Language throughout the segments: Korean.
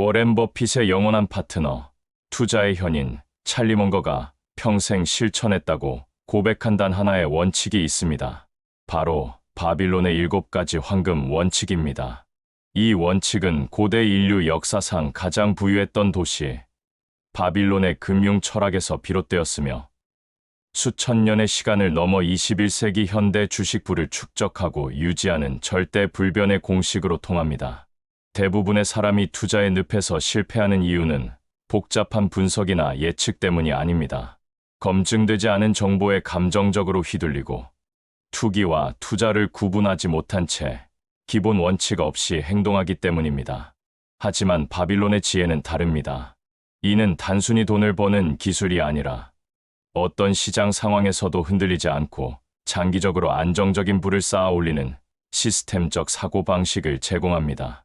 워렌 버핏의 영원한 파트너, 투자의 현인 찰리 먼거가 평생 실천했다고 고백한 단 하나의 원칙이 있습니다. 바로 바빌론의 7가지 황금 원칙입니다. 이 원칙은 고대 인류 역사상 가장 부유했던 도시 바빌론의 금융 철학에서 비롯되었으며 수천 년의 시간을 넘어 21세기 현대 주식부를 축적하고 유지하는 절대 불변의 공식으로 통합니다. 대부분의 사람이 투자의 늪에서 실패하는 이유는 복잡한 분석이나 예측 때문이 아닙니다. 검증되지 않은 정보에 감정적으로 휘둘리고 투기와 투자를 구분하지 못한 채 기본 원칙 없이 행동하기 때문입니다. 하지만 바빌론의 지혜는 다릅니다. 이는 단순히 돈을 버는 기술이 아니라 어떤 시장 상황에서도 흔들리지 않고 장기적으로 안정적인 부를 쌓아 올리는 시스템적 사고방식을 제공합니다.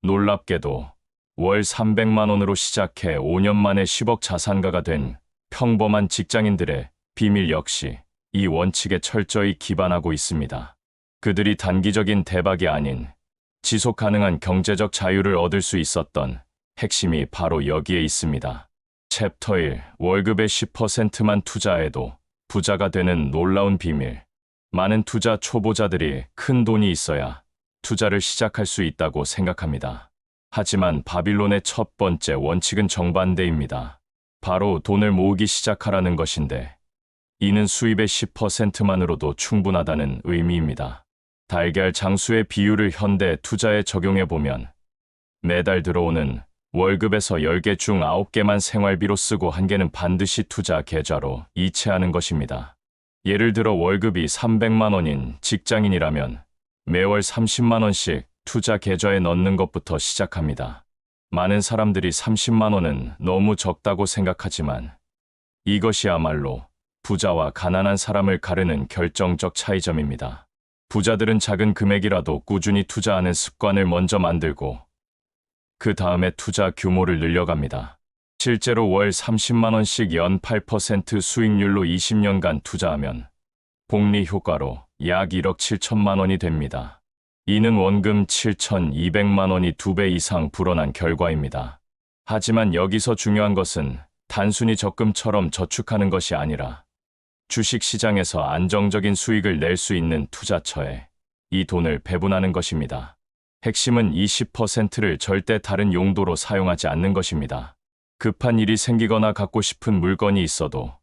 놀랍게도 월 300만 원으로 시작해 5년 만에 10억 자산가가 된 평범한 직장인들의 비밀 역시 이 원칙에 철저히 기반하고 있습니다. 그들이 단기적인 대박이 아닌 지속 가능한 경제적 자유를 얻을 수 있었던 핵심이 바로 여기에 있습니다. 챕터 1. 월급의 10%만 투자해도 부자가 되는 놀라운 비밀. 많은 투자 초보자들이 큰 돈이 있어야 투자를 시작할 수 있다고 생각합니다. 하지만 바빌론의 첫 번째 원칙은 정반대입니다. 바로 돈을 모으기 시작하라는 것인데 이는 수입의 10%만으로도 충분하다는 의미입니다. 달걀 장수의 비율을 현대 투자에 적용해보면 매달 들어오는 월급에서 10개 중 9개만 생활비로 쓰고 1개는 반드시 투자 계좌로 이체하는 것입니다. 예를 들어 월급이 300만 원인 직장인이라면 매월 30만 원씩 투자 계좌에 넣는 것부터 시작합니다. 많은 사람들이 30만 원은 너무 적다고 생각하지만 이것이야말로 부자와 가난한 사람을 가르는 결정적 차이점입니다. 부자들은 작은 금액이라도 꾸준히 투자하는 습관을 먼저 만들고 그 다음에 투자 규모를 늘려갑니다. 실제로 월 30만 원씩 연 8% 수익률로 20년간 투자하면 복리 효과로 약 1억 7천만 원이 됩니다. 이는 원금 7,200만 원이 2배 이상 불어난 결과입니다. 하지만 여기서 중요한 것은 단순히 적금처럼 저축하는 것이 아니라 주식시장에서 안정적인 수익을 낼 수 있는 투자처에 이 돈을 배분하는 것입니다. 핵심은 20%를 절대 다른 용도로 사용하지 않는 것입니다. 급한 일이 생기거나 갖고 싶은 물건이 있어도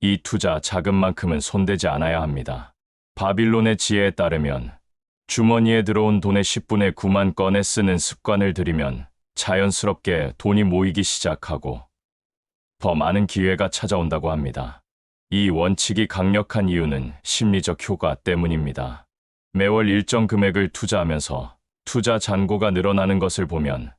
이 투자 자금만큼은 손대지 않아야 합니다. 바빌론의 지혜에 따르면 주머니에 들어온 돈의 10분의 9만 꺼내 쓰는 습관을 들이면 자연스럽게 돈이 모이기 시작하고 더 많은 기회가 찾아온다고 합니다. 이 원칙이 강력한 이유는 심리적 효과 때문입니다. 매월 일정 금액을 투자하면서 투자 잔고가 늘어나는 것을 보면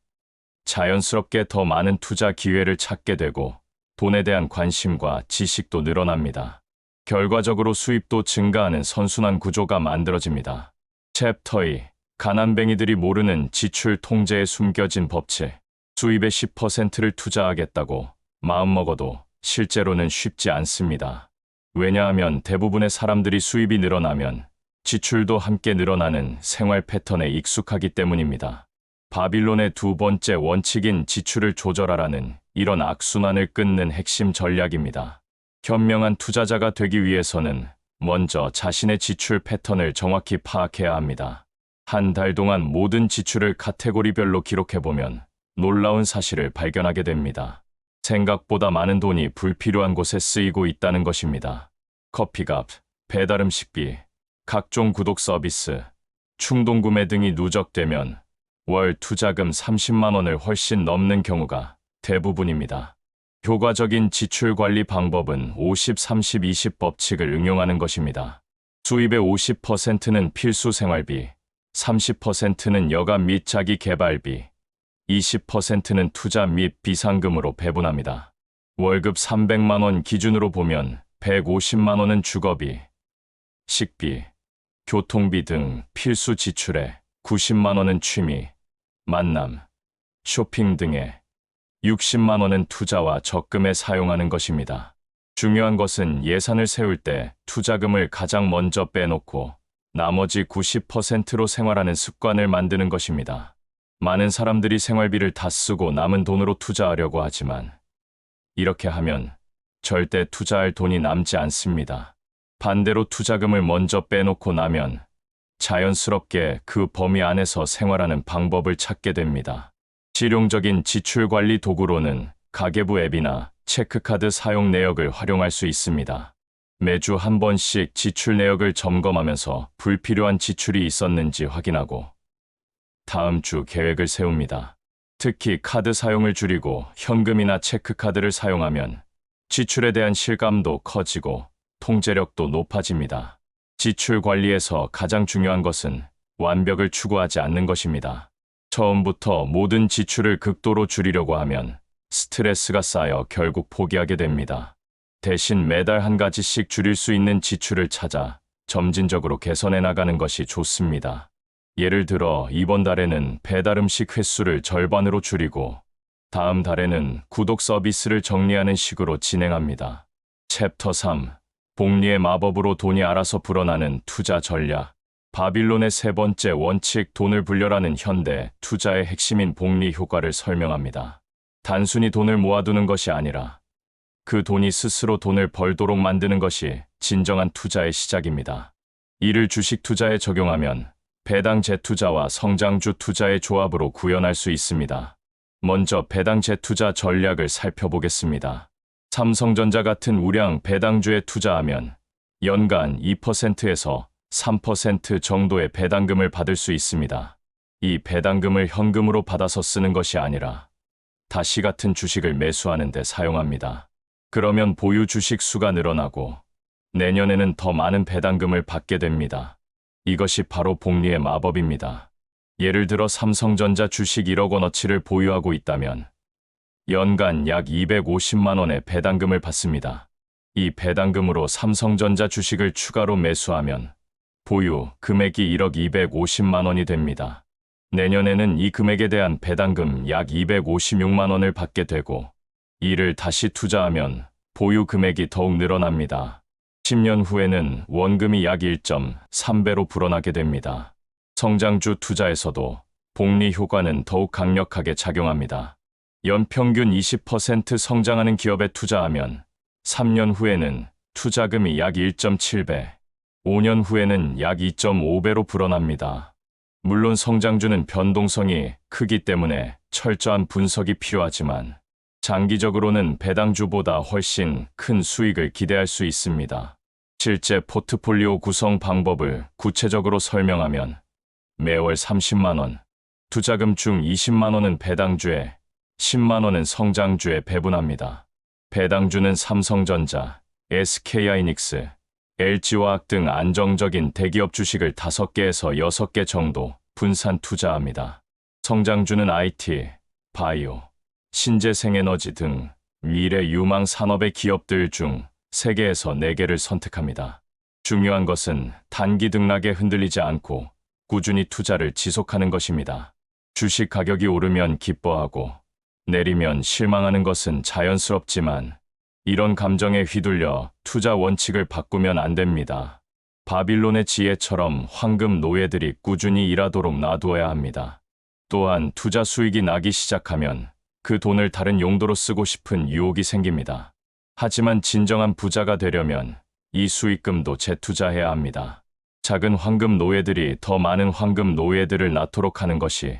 자연스럽게 더 많은 투자 기회를 찾게 되고 돈에 대한 관심과 지식도 늘어납니다. 결과적으로 수입도 증가하는 선순환 구조가 만들어집니다. 챕터 2. 가난뱅이들이 모르는 지출 통제에 숨겨진 법칙. 수입의 10%를 투자하겠다고 마음먹어도 실제로는 쉽지 않습니다. 왜냐하면 대부분의 사람들이 수입이 늘어나면 지출도 함께 늘어나는 생활 패턴에 익숙하기 때문입니다. 바빌론의 두 번째 원칙인 지출을 조절하라는 이런 악순환을 끊는 핵심 전략입니다. 현명한 투자자가 되기 위해서는 먼저 자신의 지출 패턴을 정확히 파악해야 합니다. 한 달 동안 모든 지출을 카테고리별로 기록해보면 놀라운 사실을 발견하게 됩니다. 생각보다 많은 돈이 불필요한 곳에 쓰이고 있다는 것입니다. 커피값, 배달음식비, 각종 구독 서비스, 충동구매 등이 누적되면 월 투자금 30만 원을 훨씬 넘는 경우가 대부분입니다. 효과적인 지출 관리 방법은 50-30-20 법칙을 응용하는 것입니다. 수입의 50%는 필수 생활비, 30%는 여가 및 자기 개발비, 20%는 투자 및 비상금으로 배분합니다. 월급 300만 원 기준으로 보면 150만 원은 주거비, 식비, 교통비 등 필수 지출에 90만 원은 취미, 만남, 쇼핑 등에 60만 원은 투자와 적금에 사용하는 것입니다. 중요한 것은 예산을 세울 때 투자금을 가장 먼저 빼놓고 나머지 90%로 생활하는 습관을 만드는 것입니다. 많은 사람들이 생활비를 다 쓰고 남은 돈으로 투자하려고 하지만 이렇게 하면 절대 투자할 돈이 남지 않습니다. 반대로 투자금을 먼저 빼놓고 나면 자연스럽게 그 범위 안에서 생활하는 방법을 찾게 됩니다. 실용적인 지출 관리 도구로는 가계부 앱이나 체크카드 사용 내역을 활용할 수 있습니다. 매주 한 번씩 지출 내역을 점검하면서 불필요한 지출이 있었는지 확인하고 다음 주 계획을 세웁니다. 특히 카드 사용을 줄이고 현금이나 체크카드를 사용하면 지출에 대한 실감도 커지고 통제력도 높아집니다. 지출 관리에서 가장 중요한 것은 완벽을 추구하지 않는 것입니다. 처음부터 모든 지출을 극도로 줄이려고 하면 스트레스가 쌓여 결국 포기하게 됩니다. 대신 매달 한 가지씩 줄일 수 있는 지출을 찾아 점진적으로 개선해 나가는 것이 좋습니다. 예를 들어 이번 달에는 배달 음식 횟수를 절반으로 줄이고 다음 달에는 구독 서비스를 정리하는 식으로 진행합니다. 챕터 3. 복리의 마법으로 돈이 알아서 불어나는 투자 전략. 바빌론의 세 번째 원칙, 돈을 불려라는 현대 투자의 핵심인 복리 효과를 설명합니다. 단순히 돈을 모아두는 것이 아니라 그 돈이 스스로 돈을 벌도록 만드는 것이 진정한 투자의 시작입니다. 이를 주식 투자에 적용하면 배당 재투자와 성장주 투자의 조합으로 구현할 수 있습니다. 먼저 배당 재투자 전략을 살펴보겠습니다. 삼성전자 같은 우량 배당주에 투자하면 연간 2%에서 3% 정도의 배당금을 받을 수 있습니다. 이 배당금을 현금으로 받아서 쓰는 것이 아니라 다시 같은 주식을 매수하는 데 사용합니다. 그러면 보유 주식 수가 늘어나고 내년에는 더 많은 배당금을 받게 됩니다. 이것이 바로 복리의 마법입니다. 예를 들어 삼성전자 주식 1억 원어치를 보유하고 있다면 연간 약 250만 원의 배당금을 받습니다. 이 배당금으로 삼성전자 주식을 추가로 매수하면 보유 금액이 1억 250만 원이 됩니다. 내년에는 이 금액에 대한 배당금 약 256만 원을 받게 되고 이를 다시 투자하면 보유 금액이 더욱 늘어납니다. 10년 후에는 원금이 약 1.3배로 불어나게 됩니다. 성장주 투자에서도 복리 효과는 더욱 강력하게 작용합니다. 연평균 20% 성장하는 기업에 투자하면 3년 후에는 투자금이 약 1.7배, 5년 후에는 약 2.5배로 불어납니다. 물론 성장주는 변동성이 크기 때문에 철저한 분석이 필요하지만 장기적으로는 배당주보다 훨씬 큰 수익을 기대할 수 있습니다. 실제 포트폴리오 구성 방법을 구체적으로 설명하면 매월 30만 원, 투자금 중 20만 원은 배당주에, 10만 원은 성장주에 배분합니다. 배당주는 삼성전자, SK하이닉스, LG화학 등 안정적인 대기업 주식을 5개에서 6개 정도 분산 투자합니다. 성장주는 IT, 바이오, 신재생에너지 등 미래 유망 산업의 기업들 중 3개에서 4개를 선택합니다. 중요한 것은 단기 등락에 흔들리지 않고 꾸준히 투자를 지속하는 것입니다. 주식 가격이 오르면 기뻐하고 내리면 실망하는 것은 자연스럽지만 이런 감정에 휘둘려 투자 원칙을 바꾸면 안 됩니다. 바빌론의 지혜처럼 황금 노예들이 꾸준히 일하도록 놔두어야 합니다. 또한 투자 수익이 나기 시작하면 그 돈을 다른 용도로 쓰고 싶은 유혹이 생깁니다. 하지만 진정한 부자가 되려면 이 수익금도 재투자해야 합니다. 작은 황금 노예들이 더 많은 황금 노예들을 낳도록 하는 것이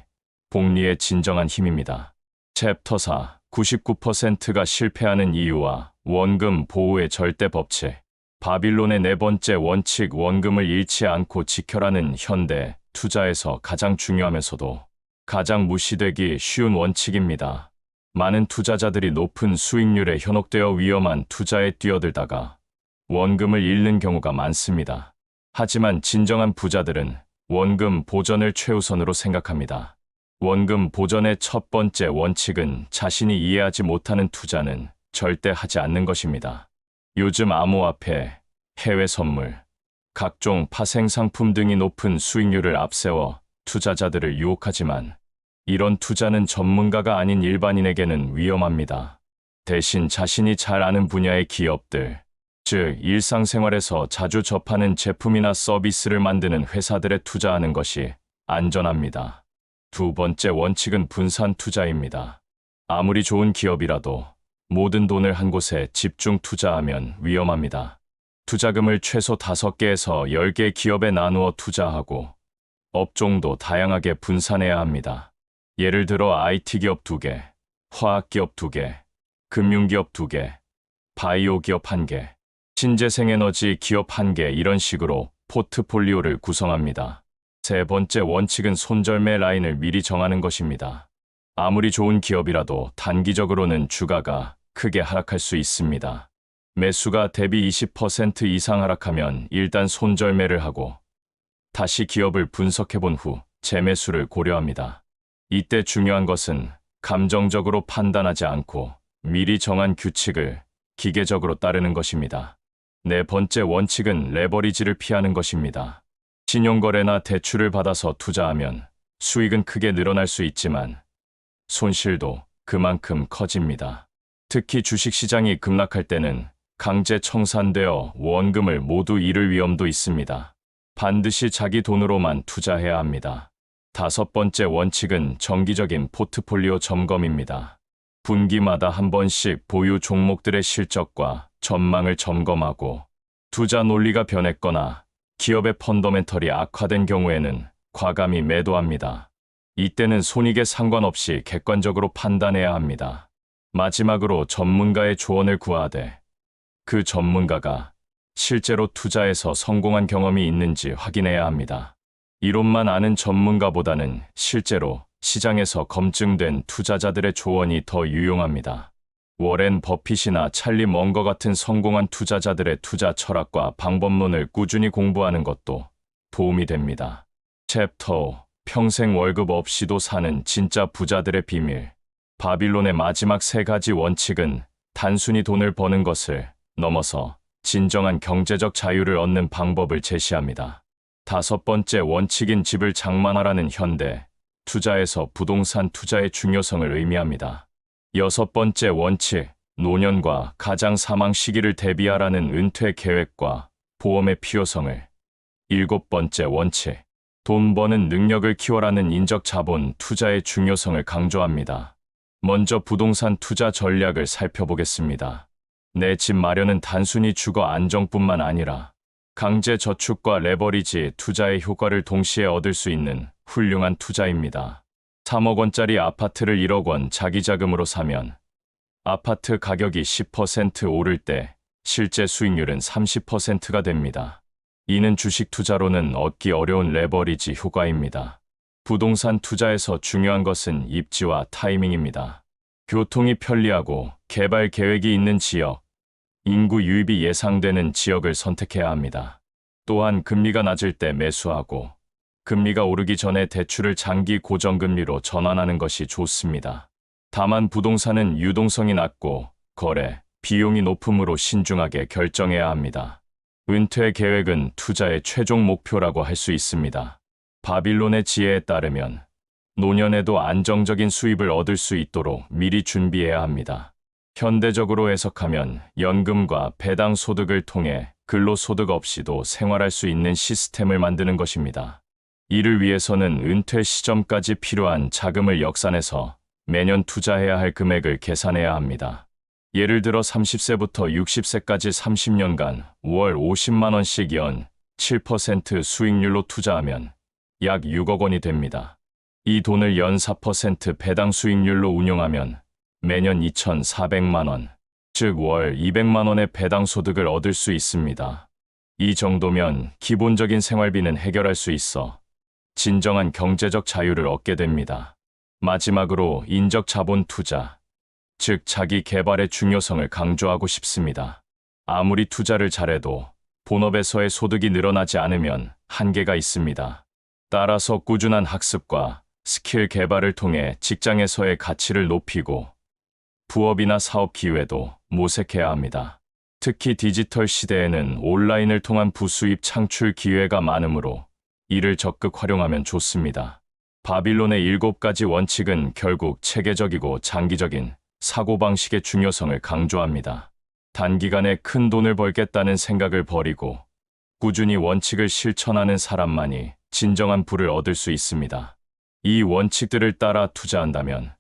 복리의 진정한 힘입니다. 챕터 4. 99%가 실패하는 이유와 원금 보호의 절대 법칙. 바빌론의 네 번째 원칙, 원금을 잃지 않고 지켜라는 현대 투자에서 가장 중요하면서도 가장 무시되기 쉬운 원칙입니다. 많은 투자자들이 높은 수익률에 현혹되어 위험한 투자에 뛰어들다가 원금을 잃는 경우가 많습니다. 하지만 진정한 부자들은 원금 보전을 최우선으로 생각합니다. 원금 보전의 첫 번째 원칙은 자신이 이해하지 못하는 투자는 절대 하지 않는 것입니다. 요즘 암호화폐, 해외 선물, 각종 파생 상품 등이 높은 수익률을 앞세워 투자자들을 유혹하지만 이런 투자는 전문가가 아닌 일반인에게는 위험합니다. 대신 자신이 잘 아는 분야의 기업들, 즉 일상생활에서 자주 접하는 제품이나 서비스를 만드는 회사들에 투자하는 것이 안전합니다. 두 번째 원칙은 분산 투자입니다. 아무리 좋은 기업이라도 모든 돈을 한 곳에 집중 투자하면 위험합니다. 투자금을 최소 5개에서 10개 기업에 나누어 투자하고 업종도 다양하게 분산해야 합니다. 예를 들어 IT 기업 2개, 화학 기업 2개, 금융기업 2개, 바이오 기업 1개, 신재생에너지 기업 1개 이런 식으로 포트폴리오를 구성합니다. 세 번째 원칙은 손절매 라인을 미리 정하는 것입니다. 아무리 좋은 기업이라도 단기적으로는 주가가 크게 하락할 수 있습니다. 매수가 대비 20% 이상 하락하면 일단 손절매를 하고 다시 기업을 분석해 본 후 재매수를 고려합니다. 이때 중요한 것은 감정적으로 판단하지 않고 미리 정한 규칙을 기계적으로 따르는 것입니다. 네 번째 원칙은 레버리지를 피하는 것입니다. 신용거래나 대출을 받아서 투자하면 수익은 크게 늘어날 수 있지만 손실도 그만큼 커집니다. 특히 주식시장이 급락할 때는 강제 청산되어 원금을 모두 잃을 위험도 있습니다. 반드시 자기 돈으로만 투자해야 합니다. 다섯 번째 원칙은 정기적인 포트폴리오 점검입니다. 분기마다 한 번씩 보유 종목들의 실적과 전망을 점검하고 투자 논리가 변했거나 기업의 펀더멘털이 악화된 경우에는 과감히 매도합니다. 이때는 손익에 상관없이 객관적으로 판단해야 합니다. 마지막으로 전문가의 조언을 구하되 그 전문가가 실제로 투자에서 성공한 경험이 있는지 확인해야 합니다. 이론만 아는 전문가보다는 실제로 시장에서 검증된 투자자들의 조언이 더 유용합니다. 워렌 버핏이나 찰리 먼거 같은 성공한 투자자들의 투자 철학과 방법론을 꾸준히 공부하는 것도 도움이 됩니다. 챕터 5. 평생 월급 없이도 사는 진짜 부자들의 비밀. 바빌론의 마지막 3가지 원칙은 단순히 돈을 버는 것을 넘어서 진정한 경제적 자유를 얻는 방법을 제시합니다. 다섯 번째 원칙인 집을 장만하라는 현대 투자에서 부동산 투자의 중요성을 의미합니다. 여섯 번째 원칙, 노년과 가장 사망 시기를 대비하라는 은퇴 계획과 보험의 필요성을. 일곱 번째 원칙, 돈 버는 능력을 키워라는 인적 자본 투자의 중요성을 강조합니다. 먼저 부동산 투자 전략을 살펴보겠습니다. 내 집 마련은 단순히 주거 안정뿐만 아니라 강제 저축과 레버리지 투자의 효과를 동시에 얻을 수 있는 훌륭한 투자입니다. 3억 원짜리 아파트를 1억 원 자기 자금으로 사면 아파트 가격이 10% 오를 때 실제 수익률은 30%가 됩니다. 이는 주식 투자로는 얻기 어려운 레버리지 효과입니다. 부동산 투자에서 중요한 것은 입지와 타이밍입니다. 교통이 편리하고 개발 계획이 있는 지역, 인구 유입이 예상되는 지역을 선택해야 합니다. 또한 금리가 낮을 때 매수하고 금리가 오르기 전에 대출을 장기 고정금리로 전환하는 것이 좋습니다. 다만 부동산은 유동성이 낮고 거래, 비용이 높으므로 신중하게 결정해야 합니다. 은퇴 계획은 투자의 최종 목표라고 할 수 있습니다. 바빌론의 지혜에 따르면 노년에도 안정적인 수입을 얻을 수 있도록 미리 준비해야 합니다. 현대적으로 해석하면 연금과 배당 소득을 통해 근로소득 없이도 생활할 수 있는 시스템을 만드는 것입니다. 이를 위해서는 은퇴 시점까지 필요한 자금을 역산해서 매년 투자해야 할 금액을 계산해야 합니다. 예를 들어 30세부터 60세까지 30년간 월 50만 원씩 연 7% 수익률로 투자하면 약 6억 원이 됩니다. 이 돈을 연 4% 배당 수익률로 운용하면 매년 2,400만 원, 즉 월 200만 원의 배당 소득을 얻을 수 있습니다. 이 정도면 기본적인 생활비는 해결할 수 있어 진정한 경제적 자유를 얻게 됩니다. 마지막으로 인적 자본 투자, 즉 자기 개발의 중요성을 강조하고 싶습니다. 아무리 투자를 잘해도 본업에서의 소득이 늘어나지 않으면 한계가 있습니다. 따라서 꾸준한 학습과 스킬 개발을 통해 직장에서의 가치를 높이고 부업이나 사업 기회도 모색해야 합니다. 특히 디지털 시대에는 온라인을 통한 부수입 창출 기회가 많으므로 이를 적극 활용하면 좋습니다. 바빌론의 7가지 원칙은 결국 체계적이고 장기적인 사고방식의 중요성을 강조합니다. 단기간에 큰 돈을 벌겠다는 생각을 버리고 꾸준히 원칙을 실천하는 사람만이 진정한 부를 얻을 수 있습니다. 이 원칙들을 따라 투자한다면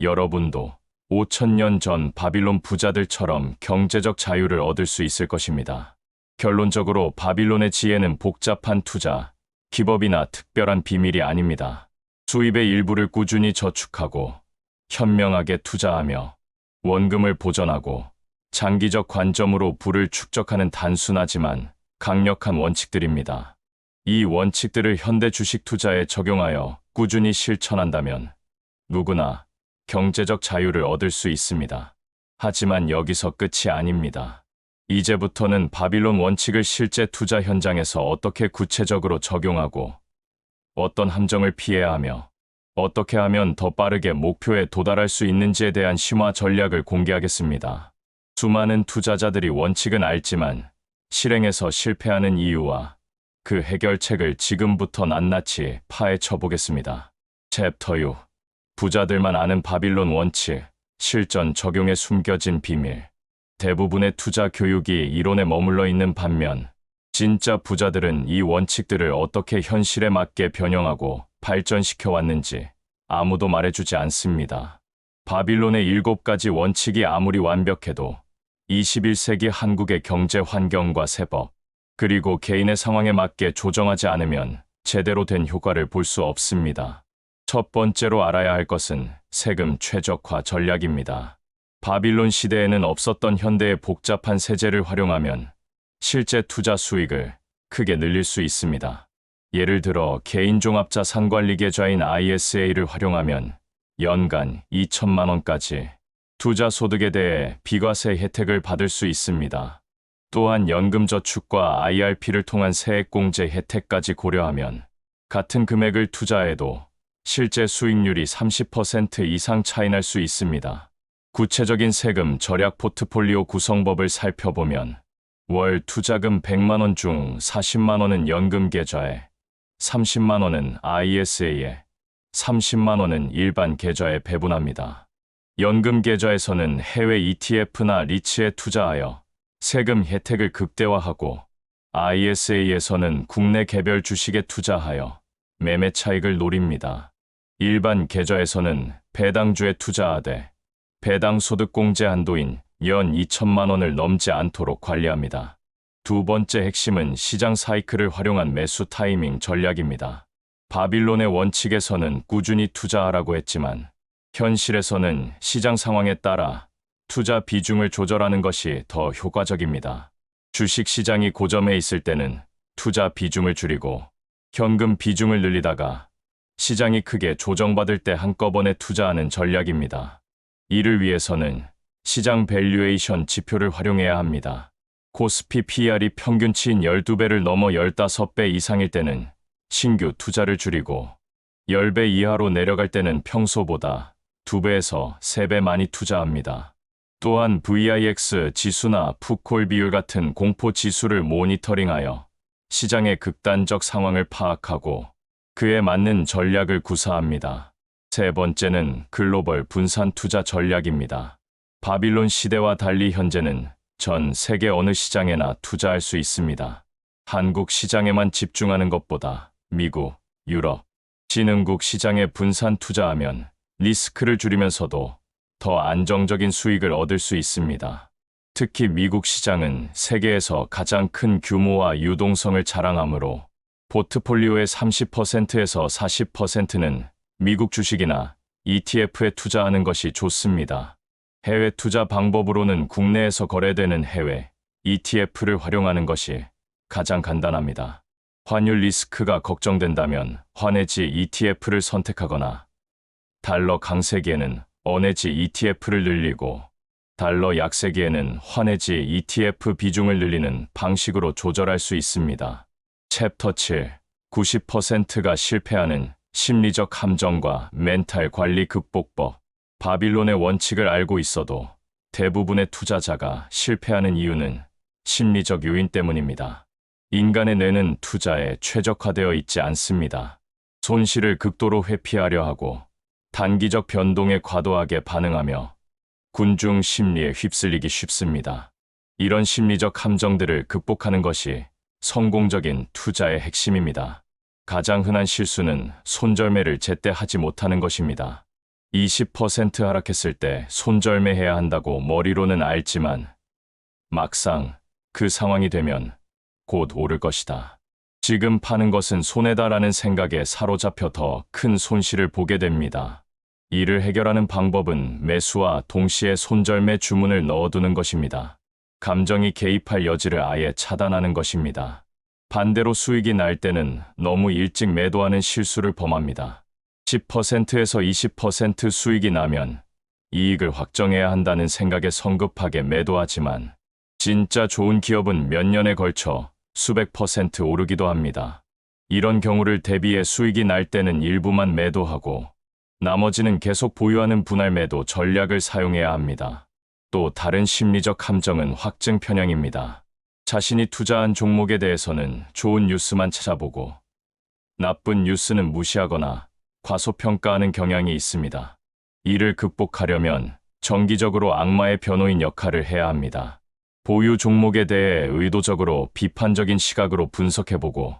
여러분도 5천년 전 바빌론 부자들처럼 경제적 자유를 얻을 수 있을 것입니다. 결론적으로 바빌론의 지혜는 복잡한 투자, 기법이나 특별한 비밀이 아닙니다. 수입의 일부를 꾸준히 저축하고 현명하게 투자하며 원금을 보전하고 장기적 관점으로 부를 축적하는 단순하지만 강력한 원칙들입니다. 이 원칙들을 현대 주식 투자에 적용하여 꾸준히 실천한다면 누구나 경제적 자유를 얻을 수 있습니다. 하지만 여기서 끝이 아닙니다. 이제부터는 바빌론 원칙을 실제 투자 현장에서 어떻게 구체적으로 적용하고 어떤 함정을 피해야 하며 어떻게 하면 더 빠르게 목표에 도달할 수 있는지에 대한 심화 전략을 공개하겠습니다. 수많은 투자자들이 원칙은 알지만 실행에서 실패하는 이유와 그 해결책을 지금부터 낱낱이 파헤쳐 보겠습니다. 챕터 6. 부자들만 아는 바빌론 원칙, 실전 적용에 숨겨진 비밀. 대부분의 투자 교육이 이론에 머물러 있는 반면 진짜 부자들은 이 원칙들을 어떻게 현실에 맞게 변형하고 발전시켜 왔는지 아무도 말해주지 않습니다. 바빌론의 7가지 원칙이 아무리 완벽해도 21세기 한국의 경제 환경과 세법, 그리고 개인의 상황에 맞게 조정하지 않으면 제대로 된 효과를 볼 수 없습니다. 첫 번째로 알아야 할 것은 세금 최적화 전략입니다. 바빌론 시대에는 없었던 현대의 복잡한 세제를 활용하면 실제 투자 수익을 크게 늘릴 수 있습니다. 예를 들어 개인종합자산관리 계좌인 ISA를 활용하면 연간 2천만 원까지 투자 소득에 대해 비과세 혜택을 받을 수 있습니다. 또한 연금저축과 IRP를 통한 세액공제 혜택까지 고려하면 같은 금액을 투자해도 실제 수익률이 30% 이상 차이 날 수 있습니다. 구체적인 세금 절약 포트폴리오 구성법을 살펴보면 월 투자금 100만 원 중 40만 원은 연금 계좌에, 30만 원은 ISA에, 30만 원은 일반 계좌에 배분합니다. 연금 계좌에서는 해외 ETF나 리츠에 투자하여 세금 혜택을 극대화하고 ISA에서는 국내 개별 주식에 투자하여 매매 차익을 노립니다. 일반 계좌에서는 배당주에 투자하되 배당 소득 공제 한도인 연 2천만 원을 넘지 않도록 관리합니다. 두 번째 핵심은 시장 사이클을 활용한 매수 타이밍 전략입니다. 바빌론의 원칙에서는 꾸준히 투자하라고 했지만 현실에서는 시장 상황에 따라 투자 비중을 조절하는 것이 더 효과적입니다. 주식 시장이 고점에 있을 때는 투자 비중을 줄이고 현금 비중을 늘리다가 시장이 크게 조정받을 때 한꺼번에 투자하는 전략입니다. 이를 위해서는 시장 밸류에이션 지표를 활용해야 합니다. 코스피 PR이 평균치인 12배를 넘어 15배 이상일 때는 신규 투자를 줄이고 10배 이하로 내려갈 때는 평소보다 2배에서 3배 많이 투자합니다. 또한 VIX 지수나 풋콜 비율 같은 공포 지수를 모니터링하여 시장의 극단적 상황을 파악하고 그에 맞는 전략을 구사합니다. 세 번째는 글로벌 분산 투자 전략입니다. 바빌론 시대와 달리 현재는 전 세계 어느 시장에나 투자할 수 있습니다. 한국 시장에만 집중하는 것보다 미국, 유럽, 신흥국 시장에 분산 투자하면 리스크를 줄이면서도 더 안정적인 수익을 얻을 수 있습니다. 특히 미국 시장은 세계에서 가장 큰 규모와 유동성을 자랑하므로 포트폴리오의 30%에서 40%는 미국 주식이나 ETF에 투자하는 것이 좋습니다. 해외 투자 방법으로는 국내에서 거래되는 해외 ETF를 활용하는 것이 가장 간단합니다. 환율 리스크가 걱정된다면 환해지 ETF를 선택하거나 달러 강세기에는 원해지 ETF를 늘리고 달러 약세기에는 환해지 ETF 비중을 늘리는 방식으로 조절할 수 있습니다. 챕터 7. 90%가 실패하는 심리적 함정과 멘탈 관리 극복법. 바빌론의 원칙을 알고 있어도 대부분의 투자자가 실패하는 이유는 심리적 요인 때문입니다. 인간의 뇌는 투자에 최적화되어 있지 않습니다. 손실을 극도로 회피하려 하고 단기적 변동에 과도하게 반응하며 군중 심리에 휩쓸리기 쉽습니다. 이런 심리적 함정들을 극복하는 것이 성공적인 투자의 핵심입니다. 가장 흔한 실수는 손절매를 제때 하지 못하는 것입니다. 20% 하락했을 때 손절매해야 한다고 머리로는 알지만 막상 그 상황이 되면 곧 오를 것이다. 지금 파는 것은 손해다라는 생각에 사로잡혀 더 큰 손실을 보게 됩니다. 이를 해결하는 방법은 매수와 동시에 손절매 주문을 넣어두는 것입니다. 감정이 개입할 여지를 아예 차단하는 것입니다. 반대로 수익이 날 때는 너무 일찍 매도하는 실수를 범합니다. 10%에서 20% 수익이 나면 이익을 확정해야 한다는 생각에 성급하게 매도하지만 진짜 좋은 기업은 몇 년에 걸쳐 수백 % 오르기도 합니다. 이런 경우를 대비해 수익이 날 때는 일부만 매도하고 나머지는 계속 보유하는 분할 매도 전략을 사용해야 합니다. 또 다른 심리적 함정은 확증 편향입니다. 자신이 투자한 종목에 대해서는 좋은 뉴스만 찾아보고 나쁜 뉴스는 무시하거나 과소평가하는 경향이 있습니다. 이를 극복하려면 정기적으로 악마의 변호인 역할을 해야 합니다. 보유 종목에 대해 의도적으로 비판적인 시각으로 분석해보고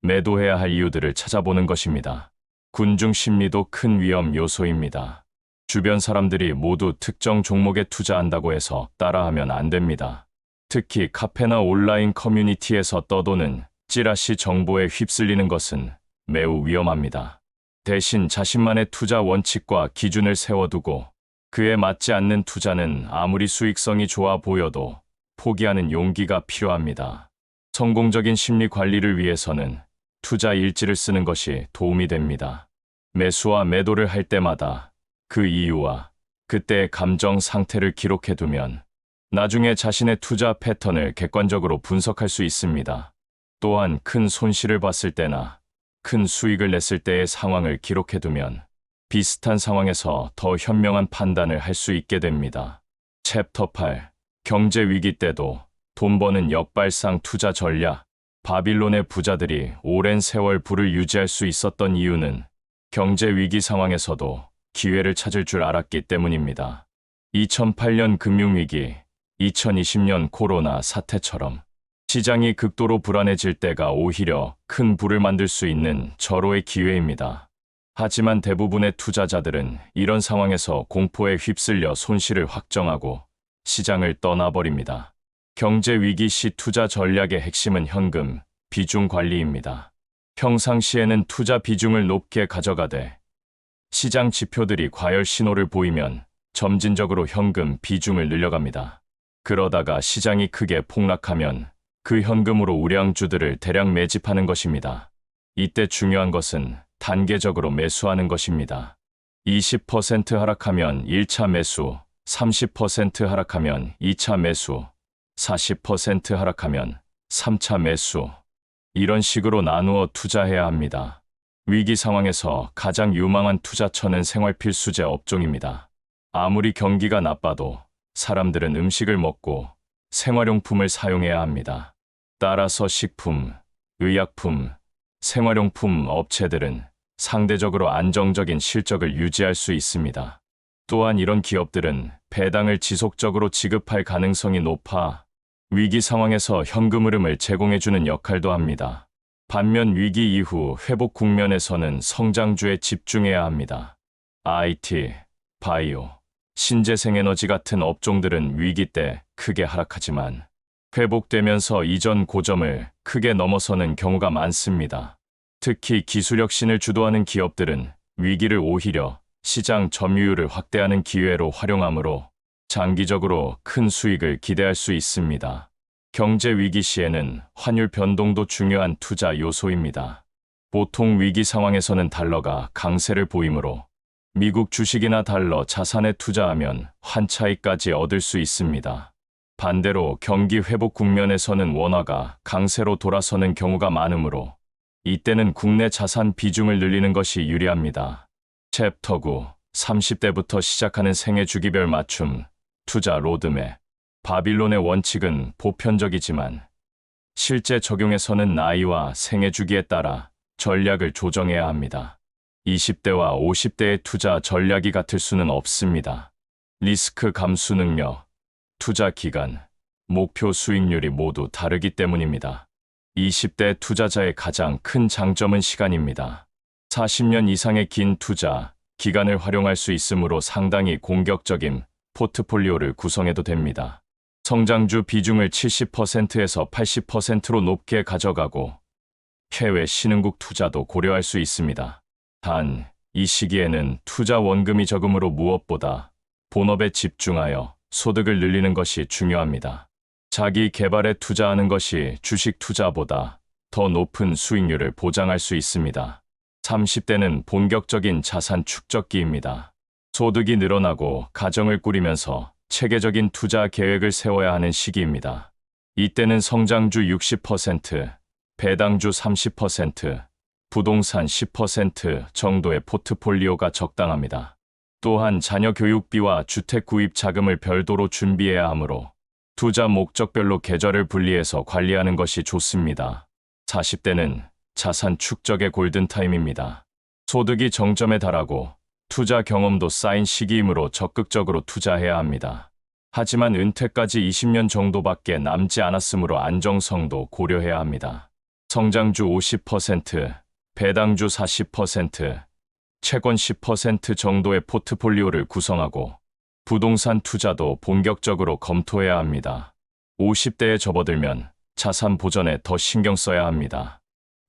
매도해야 할 이유들을 찾아보는 것입니다. 군중 심리도 큰 위험 요소입니다. 주변 사람들이 모두 특정 종목에 투자한다고 해서 따라하면 안 됩니다. 특히 카페나 온라인 커뮤니티에서 떠도는 찌라시 정보에 휩쓸리는 것은 매우 위험합니다. 대신 자신만의 투자 원칙과 기준을 세워두고 그에 맞지 않는 투자는 아무리 수익성이 좋아 보여도 포기하는 용기가 필요합니다. 성공적인 심리 관리를 위해서는 투자 일지를 쓰는 것이 도움이 됩니다. 매수와 매도를 할 때마다 그 이유와 그때의 감정 상태를 기록해두면 나중에 자신의 투자 패턴을 객관적으로 분석할 수 있습니다. 또한 큰 손실을 봤을 때나 큰 수익을 냈을 때의 상황을 기록해두면 비슷한 상황에서 더 현명한 판단을 할 수 있게 됩니다. 챕터 8. 경제 위기 때도 돈 버는 역발상 투자 전략. 바빌론의 부자들이 오랜 세월 부를 유지할 수 있었던 이유는 경제 위기 상황에서도 기회를 찾을 줄 알았기 때문입니다. 2008년 금융위기, 2020년 코로나 사태처럼 시장이 극도로 불안해질 때가 오히려 큰 부를 만들 수 있는 절호의 기회입니다. 하지만 대부분의 투자자들은 이런 상황에서 공포에 휩쓸려 손실을 확정하고 시장을 떠나버립니다. 경제 위기 시 투자 전략의 핵심은 현금, 비중 관리입니다. 평상시에는 투자 비중을 높게 가져가되 시장 지표들이 과열 신호를 보이면 점진적으로 현금 비중을 늘려갑니다. 그러다가 시장이 크게 폭락하면 그 현금으로 우량주들을 대량 매집하는 것입니다. 이때 중요한 것은 단계적으로 매수하는 것입니다. 20% 하락하면 1차 매수, 30% 하락하면 2차 매수, 40% 하락하면 3차 매수. 이런 식으로 나누어 투자해야 합니다. 위기 상황에서 가장 유망한 투자처는 생활필수재 업종입니다. 아무리 경기가 나빠도 사람들은 음식을 먹고 생활용품을 사용해야 합니다. 따라서 식품, 의약품, 생활용품 업체들은 상대적으로 안정적인 실적을 유지할 수 있습니다. 또한 이런 기업들은 배당을 지속적으로 지급할 가능성이 높아 위기 상황에서 현금 흐름을 제공해주는 역할도 합니다. 반면 위기 이후 회복 국면에서는 성장주에 집중해야 합니다. IT, 바이오, 신재생에너지 같은 업종들은 위기 때 크게 하락하지만 회복되면서 이전 고점을 크게 넘어서는 경우가 많습니다. 특히 기술혁신을 주도하는 기업들은 위기를 오히려 시장 점유율을 확대하는 기회로 활용하므로 장기적으로 큰 수익을 기대할 수 있습니다. 경제 위기 시에는 환율 변동도 중요한 투자 요소입니다. 보통 위기 상황에서는 달러가 강세를 보이므로 미국 주식이나 달러 자산에 투자하면 환차익까지 얻을 수 있습니다. 반대로 경기 회복 국면에서는 원화가 강세로 돌아서는 경우가 많으므로 이때는 국내 자산 비중을 늘리는 것이 유리합니다. 챕터 9. 30대부터 시작하는 생애 주기별 맞춤, 투자 로드맵. 바빌론의 원칙은 보편적이지만 실제 적용에서는 나이와 생애 주기에 따라 전략을 조정해야 합니다. 20대와 50대의 투자 전략이 같을 수는 없습니다. 리스크 감수 능력, 투자 기간, 목표 수익률이 모두 다르기 때문입니다. 20대 투자자의 가장 큰 장점은 시간입니다. 40년 이상의 긴 투자 기간을 활용할 수 있으므로 상당히 공격적인 포트폴리오를 구성해도 됩니다. 성장주 비중을 70%에서 80%로 높게 가져가고 해외 신흥국 투자도 고려할 수 있습니다. 단, 이 시기에는 투자 원금이 적으므로 무엇보다 본업에 집중하여 소득을 늘리는 것이 중요합니다. 자기 개발에 투자하는 것이 주식 투자보다 더 높은 수익률을 보장할 수 있습니다. 30대는 본격적인 자산 축적기입니다. 소득이 늘어나고 가정을 꾸리면서 체계적인 투자 계획을 세워야 하는 시기입니다. 이때는 성장주 60%, 배당주 30%, 부동산 10% 정도의 포트폴리오가 적당합니다. 또한 자녀 교육비와 주택 구입 자금을 별도로 준비해야 하므로 투자 목적별로 계좌를 분리해서 관리하는 것이 좋습니다. 40대는 자산 축적의 골든타임입니다. 소득이 정점에 달하고 투자 경험도 쌓인 시기이므로 적극적으로 투자해야 합니다. 하지만 은퇴까지 20년 정도밖에 남지 않았으므로 안정성도 고려해야 합니다. 성장주 50%, 배당주 40%, 채권 10% 정도의 포트폴리오를 구성하고 부동산 투자도 본격적으로 검토해야 합니다. 50대에 접어들면 자산 보전에 더 신경 써야 합니다.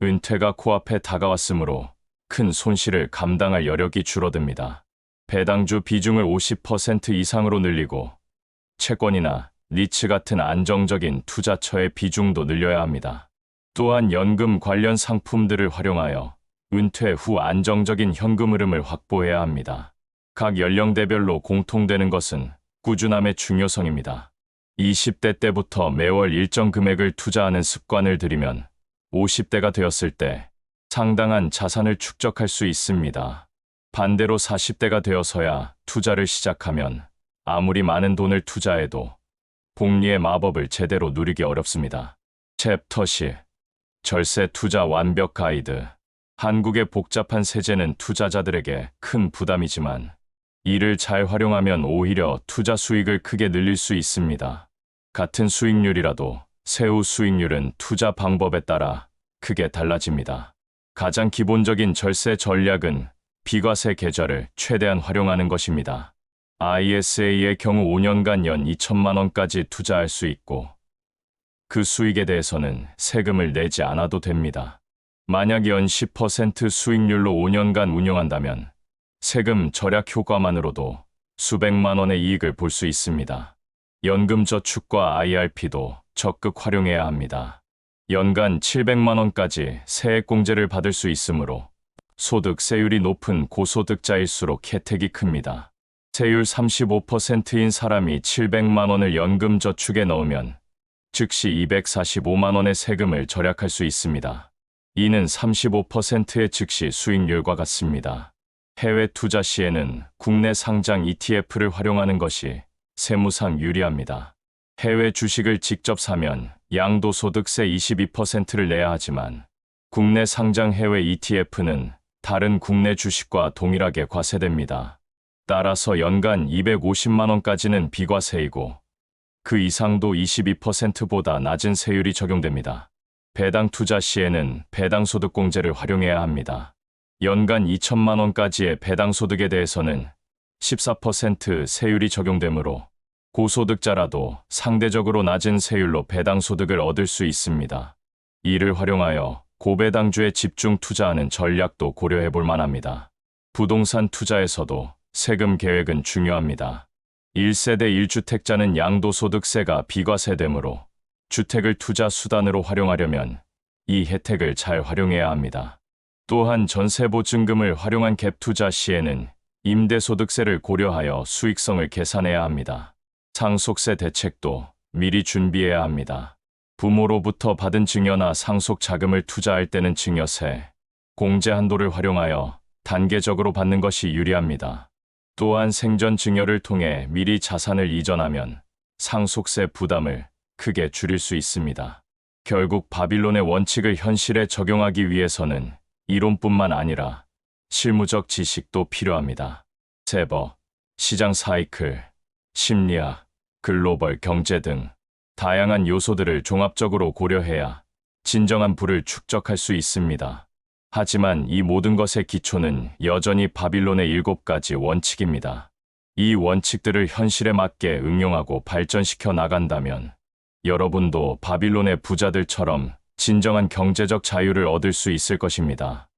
은퇴가 코앞에 다가왔으므로 큰 손실을 감당할 여력이 줄어듭니다. 배당주 비중을 50% 이상으로 늘리고 채권이나 리츠 같은 안정적인 투자처의 비중도 늘려야 합니다. 또한 연금 관련 상품들을 활용하여 은퇴 후 안정적인 현금 흐름을 확보해야 합니다. 각 연령대별로 공통되는 것은 꾸준함의 중요성입니다. 20대 때부터 매월 일정 금액을 투자하는 습관을 들이면 50대가 되었을 때 상당한 자산을 축적할 수 있습니다. 반대로 40대가 되어서야 투자를 시작하면 아무리 많은 돈을 투자해도 복리의 마법을 제대로 누리기 어렵습니다. 챕터 10. 절세 투자 완벽 가이드. 한국의 복잡한 세제는 투자자들에게 큰 부담이지만 이를 잘 활용하면 오히려 투자 수익을 크게 늘릴 수 있습니다. 같은 수익률이라도 세후 수익률은 투자 방법에 따라 크게 달라집니다. 가장 기본적인 절세 전략은 비과세 계좌를 최대한 활용하는 것입니다. ISA의 경우 5년간 연 2천만 원까지 투자할 수 있고 그 수익에 대해서는 세금을 내지 않아도 됩니다. 만약 연 10% 수익률로 5년간 운영한다면 세금 절약 효과만으로도 수백만 원의 이익을 볼 수 있습니다. 연금저축과 IRP도 적극 활용해야 합니다. 연간 700만 원까지 세액공제를 받을 수 있으므로 소득세율이 높은 고소득자일수록 혜택이 큽니다. 세율 35%인 사람이 700만 원을 연금저축에 넣으면 즉시 245만 원의 세금을 절약할 수 있습니다. 이는 35%의 즉시 수익률과 같습니다. 해외 투자 시에는 국내 상장 ETF를 활용하는 것이 세무상 유리합니다. 해외 주식을 직접 사면 양도소득세 22%를 내야 하지만 국내 상장 해외 ETF는 다른 국내 주식과 동일하게 과세됩니다. 따라서 연간 250만 원까지는 비과세이고 그 이상도 22%보다 낮은 세율이 적용됩니다. 배당 투자 시에는 배당소득공제를 활용해야 합니다. 연간 2천만 원까지의 배당소득에 대해서는 14% 세율이 적용되므로 고소득자라도 상대적으로 낮은 세율로 배당소득을 얻을 수 있습니다. 이를 활용하여 고배당주에 집중 투자하는 전략도 고려해 볼 만합니다. 부동산 투자에서도 세금 계획은 중요합니다. 1세대 1주택자는 양도소득세가 비과세되므로 주택을 투자 수단으로 활용하려면 이 혜택을 잘 활용해야 합니다. 또한 전세보증금을 활용한 갭 투자 시에는 임대소득세를 고려하여 수익성을 계산해야 합니다. 상속세 대책도 미리 준비해야 합니다. 부모로부터 받은 증여나 상속 자금을 투자할 때는 증여세, 공제 한도를 활용하여 단계적으로 받는 것이 유리합니다. 또한 생전 증여를 통해 미리 자산을 이전하면 상속세 부담을 크게 줄일 수 있습니다. 결국 바빌론의 원칙을 현실에 적용하기 위해서는 이론뿐만 아니라 실무적 지식도 필요합니다. 세법, 시장 사이클, 심리학, 글로벌 경제 등 다양한 요소들을 종합적으로 고려해야 진정한 부를 축적할 수 있습니다. 하지만 이 모든 것의 기초는 여전히 바빌론의 7가지 원칙입니다. 이 원칙들을 현실에 맞게 응용하고 발전시켜 나간다면 여러분도 바빌론의 부자들처럼 진정한 경제적 자유를 얻을 수 있을 것입니다.